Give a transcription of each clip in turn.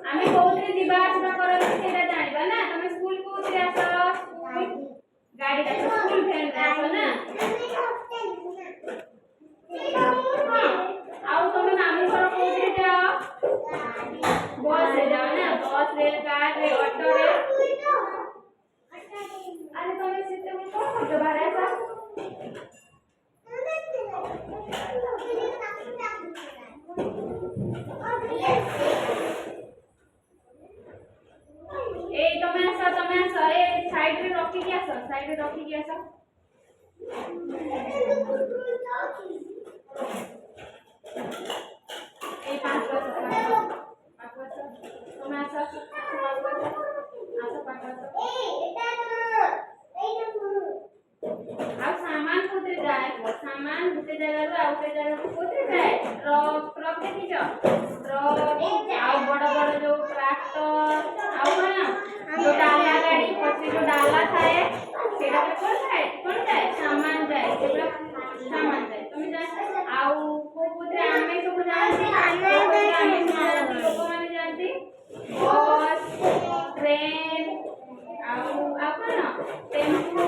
आमे कोउतरे दिबा आसबा करले सेटा जानिबा ना तमे स्कूल कोउतरे आस गाड़ी रे स्कूल भ्यान रे आस ना आउ तमे मामू घर कोउतरे जाओ बस रे जाओ ना बस रेल कार रे ऑटो रे अरे तमे सिस्टम में कोन करते बारे आस ए तमे आस ए साइड रे रखी के आस ए पांच वर्ष तमे आस पांच वर्ष ए एटा आ सामान कोते जाए सामान गुटे जगह रो आउटे जगह को कोते जाए ट्रक देखि छ ट्रक आ बड़ बड़ जो ट्रैक्टर आ ना जो डाला गाड़ी पछे जो डाला थाए सेटा पे कोन जाए सामान जाए सेटा सामान जाए तुम जाए आउ कोते आमे सब जानती आमे लोक माने जानती बस ट्रेन आउ कोन टेम्पो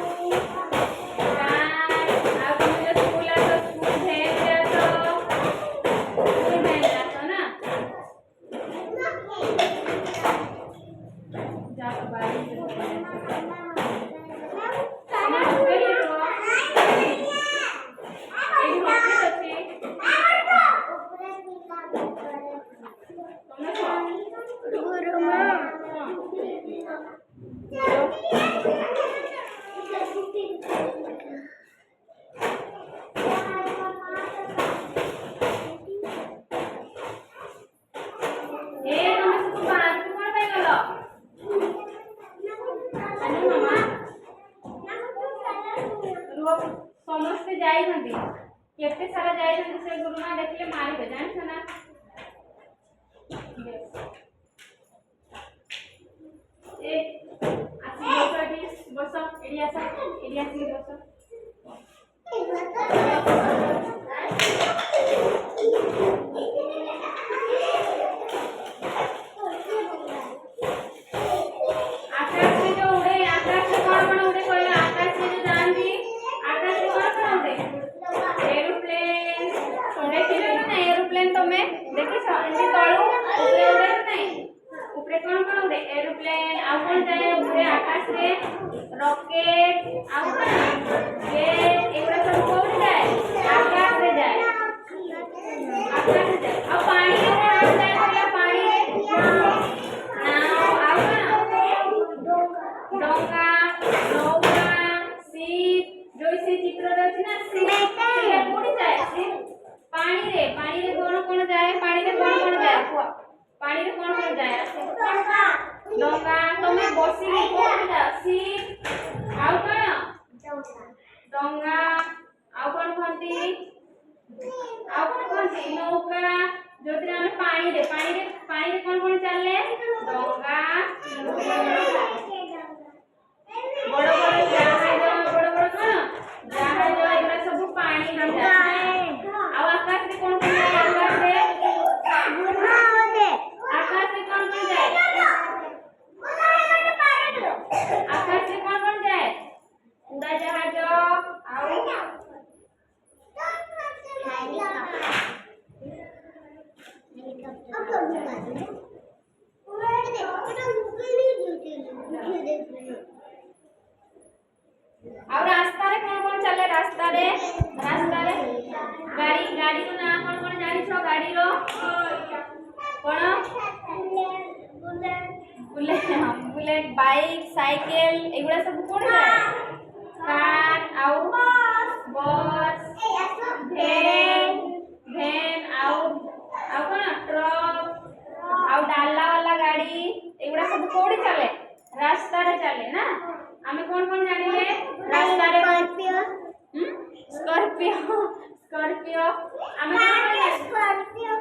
समस्त जाई हंदी केते सारा जाई हंदी से गुरुमा देखले मारिबे जान छना ए आसी बस एडी आसी बस रॉकेट ये एगुड़ा सब कोड जाए आकाश रे जाए अब पानी रे कोन जाए बोला पानी रे नाव डोंगा नौका सीप जो इसे चित्र रे अछि ना सीप से कोड जाए सीप पानी रे कोन जाए पानी रे कोन जाए पानी रे कोन जाए डोंगा तमे बसी कोन जाए सीप आउ कोन डोंगा आउ कोन कहंती नौका जोतरे हम पानी रे कोन चलले डोंगा बड़ बड़ जहाज कोन जहाज एगरा सब पानी रे जाए आउ आकाश रे कोन जाए आकाश रे कोन जाए आकाश से कौन जाए उड़ा जहाज आउ और रास्ता रे कौन चले रास्ता रे गाड़ी रो ना कौन जानी छो गाड़ी रो कौन बुलेट बाइक साइकिल एगुड़ा सब कोन जाए कार आउ बस वैन आउ कोन ट्रक आउ डाला वाला गाड़ी एगुड़ा सब कोड चले रास्ता रे चले ना हमें कौन जानिले रास्ता रे स्कॉर्पियो हमें स्कॉर्पियो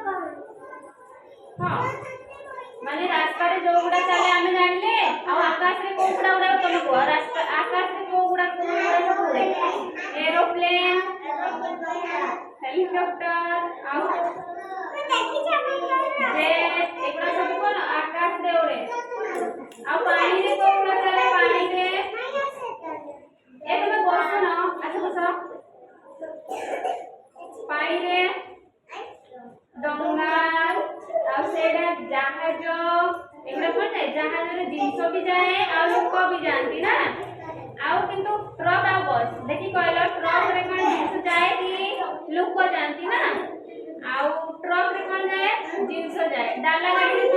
हां माने रास्ता रे जो गुड़ा चले हमें जानले आ आकाश रे को गुड़ा उड़े तुम को रास्ता आकाश रे को गुड़ा सब उड़े एरोप्लेन हेलीकॉप्टर आ देखि जाबे जहाज रे जिंस भी जाए आ लोक भी जानती ना आउ किंतु ट्रक आ बस देखि कहलो ट्रक रे कोन जिंस जाए कि लोक जानती ना आउ ट्रक रे कोन जाए जिंस जाए डाला गाड़ी